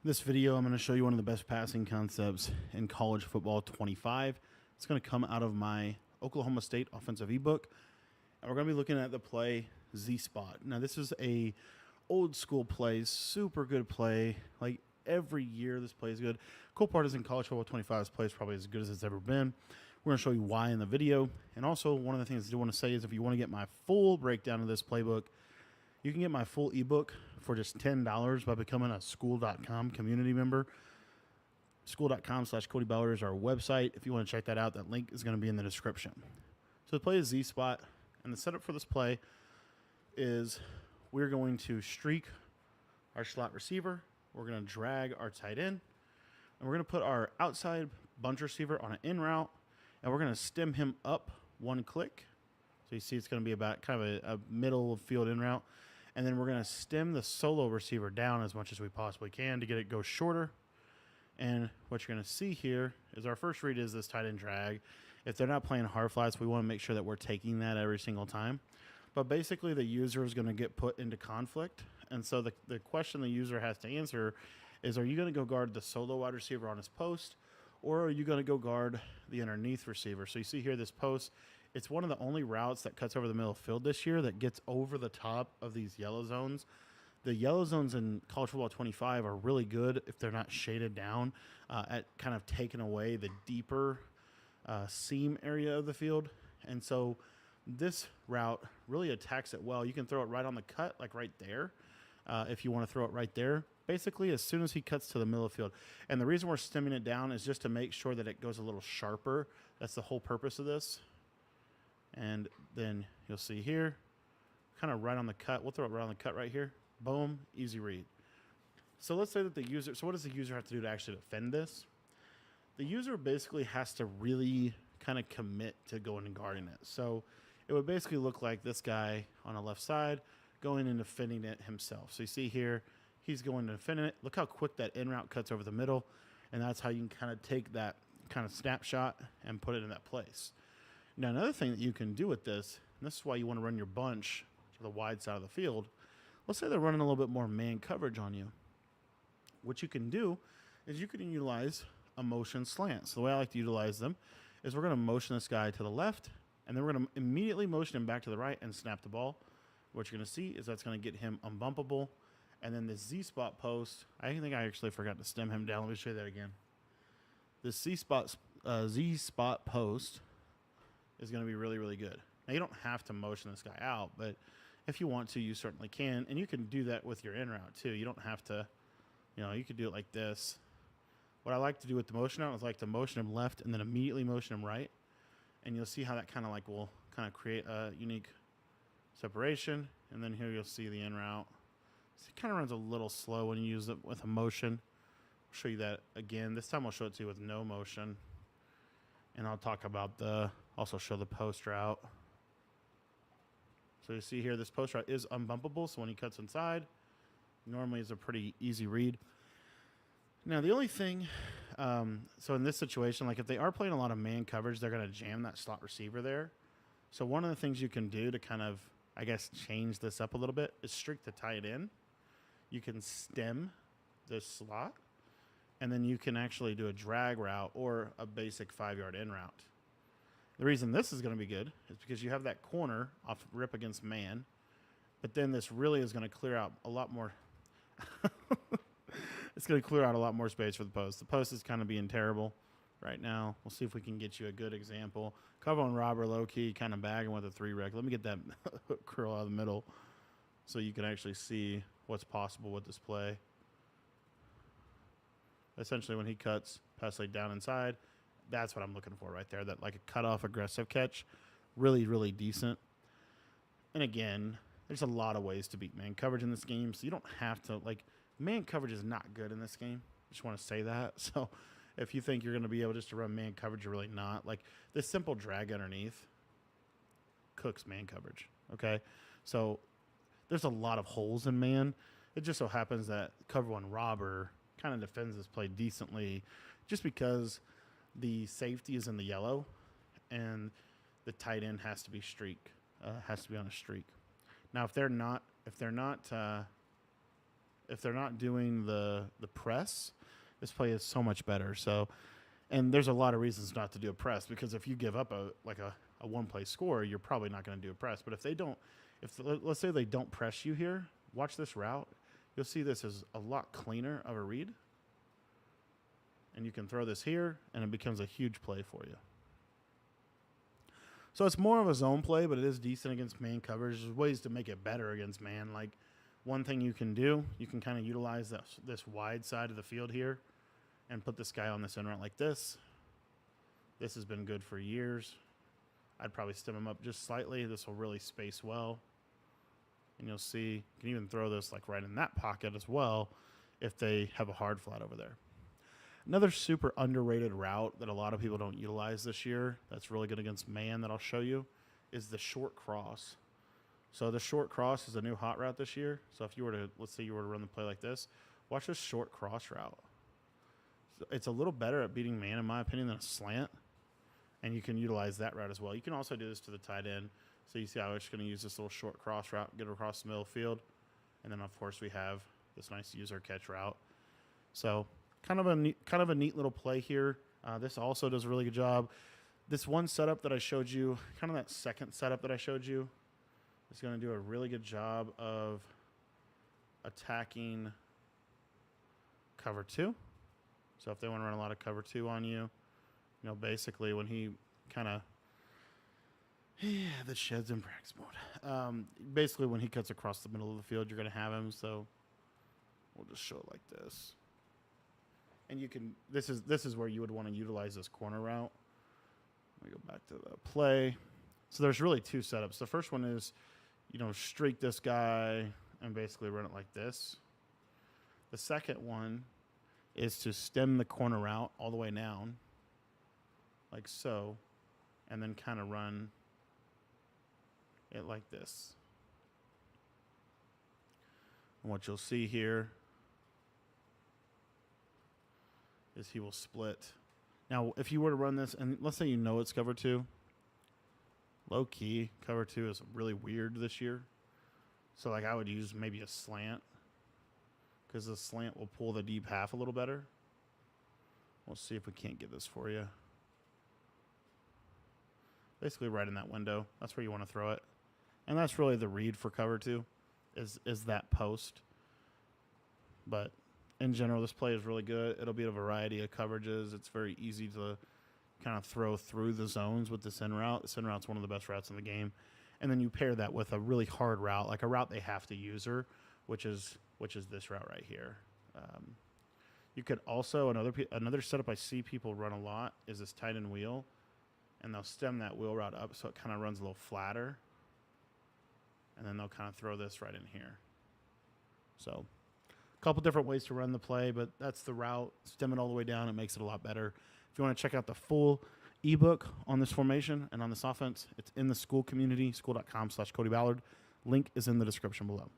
This video, I'm going to show you one of the best passing concepts in college football 25. It's going to come out of my Oklahoma State offensive ebook. And we're going to be looking at the play Z-Spot. Now, this is a old school play, super good play. Like every year, this play is good. Cool part is in college football 25, this play is probably as good as it's ever been. We're going to show you why in the video. And also, one of the things I do want to say is if you want to get my full breakdown of this playbook, you can get my full ebook for just $10 by becoming a school.com community member. School.com/Cody Ballard is our website. If you want to check that out, that link is going to be in the description. So the play is Z-Spot, and the setup for this play is we're going to streak our slot receiver. We're going to drag our tight end, and we're going to put our outside bunch receiver on an in route, and we're going to stem him up one click. So you see it's going to be about kind of a middle of field in route. And then we're going to stem the solo receiver down as much as we possibly can to get it go shorter. And what you're going to see here is our first read is this tight end drag. If they're not playing hard flats, we want to make sure that we're taking that every single time. But basically the user is going to get put into conflict. And so the question the user has to answer is, are you going to go guard the solo wide receiver on his post, or are you going to go guard the underneath receiver? So you see here this post. It's one of the only routes that cuts over the middle of the field this year that gets over the top of these yellow zones. The yellow zones in college football 25 are really good if they're not shaded down at kind of taking away the deeper seam area of the field. And so this route really attacks it well. You can throw it right on the cut, like right there, if you want to throw it right there. Basically, as soon as he cuts to the middle of the field. And the reason we're stemming it down is just to make sure that it goes a little sharper. That's the whole purpose of this. And then you'll see here, kind of right on the cut. We'll throw it right on the cut right here. Boom, easy read. So let's say that the user, so what does the user have to do to actually defend this? The user basically has to really kind of commit to going and guarding it. So it would basically look like this guy on the left side going and defending it himself. So you see here, he's going to defend it. Look how quick that in route cuts over the middle. And that's how you can kind of take that kind of snapshot and put it in that place. Now, another thing that you can do with this, and this is why you want to run your bunch to the wide side of the field. Let's say they're running a little bit more man coverage on you. What you can do is you can utilize a motion slant. So the way I like to utilize them is we're going to motion this guy to the left, and then we're going to immediately motion him back to the right and snap the ball. What you're going to see is that's going to get him unbumpable. And then this Z-spot post, I think I actually forgot to stem him down. Let me show you that again. This Z-spot post is going to be really, really good. Now, you don't have to motion this guy out, but if you want to, you certainly can. And you can do that with your in route, too. You don't have to, you could do it like this. What I like to do with the motion out is I like to motion him left and then immediately motion him right. And you'll see how that kind of like will kind of create a unique separation. And then here you'll see the in route. So it kind of runs a little slow when you use it with a motion. I'll show you that again. This time I'll show it to you with no motion. And I'll talk about also show the post route. So you see here, this post route is unbumpable. So when he cuts inside, normally is a pretty easy read. Now, the only thing, so in this situation, like if they are playing a lot of man coverage, they're going to jam that slot receiver there. So one of the things you can do to kind of, I guess, change this up a little bit is streak the tight end. You can stem this slot. And then you can actually do a drag route or a basic 5-yard in route. The reason this is going to be good is because you have that corner off rip against man, but then this really is going to clear out a lot more. It's going to clear out a lot more space for the post. The post is kind of being terrible right now. We'll see if we can get you a good example. Cover on Robber low-key, kind of bagging with a 3-rec. Let me get that hook curl out of the middle so you can actually see what's possible with this play. Essentially, when he cuts, pass laid down inside, that's what I'm looking for right there. That like a cutoff aggressive catch, really, really decent. And again, there's a lot of ways to beat man coverage in this game, so you don't have to, like, man coverage is not good in this game. I just want to say that. So if you think you're going to be able just to run man coverage, you're really not. Like, this simple drag underneath cooks man coverage, okay? So there's a lot of holes in man. It just so happens that cover one Robber kind of defends this play decently just because the safety is in the yellow and the tight end has to be on a streak. Now, if they're not if they're not doing the press, this play is so much better. So, and there's a lot of reasons not to do a press, because if you give up a one play score, you're probably not going to do a press. But if they don't, let's say they don't press you here, watch this route. You'll see this is a lot cleaner of a read. And you can throw this here, and it becomes a huge play for you. So it's more of a zone play, but it is decent against man coverage. There's ways to make it better against man. Like, one thing you can do, you can kind of utilize this wide side of the field here and put this guy on this in route like this. This has been good for years. I'd probably stem him up just slightly. This will really space well. And you'll see, you can even throw this like right in that pocket as well if they have a hard flat over there. Another super underrated route that a lot of people don't utilize this year that's really good against man that I'll show you is the short cross. So the short cross is a new hot route this year. So if you were to, let's say you were to run the play like this, watch this short cross route. It's a little better at beating man, in my opinion, than a slant. And you can utilize that route as well. You can also do this to the tight end. So you see how I'm just going to use this little short cross route, get it across the middle of the field. And then, of course, we have this nice user catch route. So kind of a neat little play here. This also does a really good job. This one setup that I showed you, kind of that second setup that I showed you, is going to do a really good job of attacking cover 2. So if they want to run a lot of cover 2 on you, you know, basically when he kind of, the shed's in practice mode. Basically when he cuts across the middle of the field, you're going to have him. So we'll just show it like this. And you can, this is where you would want to utilize this corner route. Let me go back to the play. So there's really two setups. The first one is, you know, streak this guy and basically run it like this. The second one is to stem the corner route all the way down, like so, and then kind of run it like this. And what you'll see here is he will split. Now, if you were to run this, and let's say you know it's cover 2, low key, cover 2 is really weird this year. So like I would use maybe a slant, because the slant will pull the deep half a little better. We'll see if we can't get this for you. Basically right in that window. That's where you want to throw it. And that's really the read for cover 2, is that post. But in general, this play is really good. It'll be a variety of coverages. It's very easy to kind of throw through the zones with this in route. This in route's one of the best routes in the game. And then you pair that with a really hard route, like a route they have to use her, which is this route right here. You could also, another setup I see people run a lot is this tight end wheel. And they'll stem that wheel route up so it kind of runs a little flatter. And then they'll kind of throw this right in here. So a couple different ways to run the play, but that's the route. Stem it all the way down. It makes it a lot better. If you want to check out the full ebook on this formation and on this offense, it's in the Skool community, skool.com/Cody Ballard. Link is in the description below.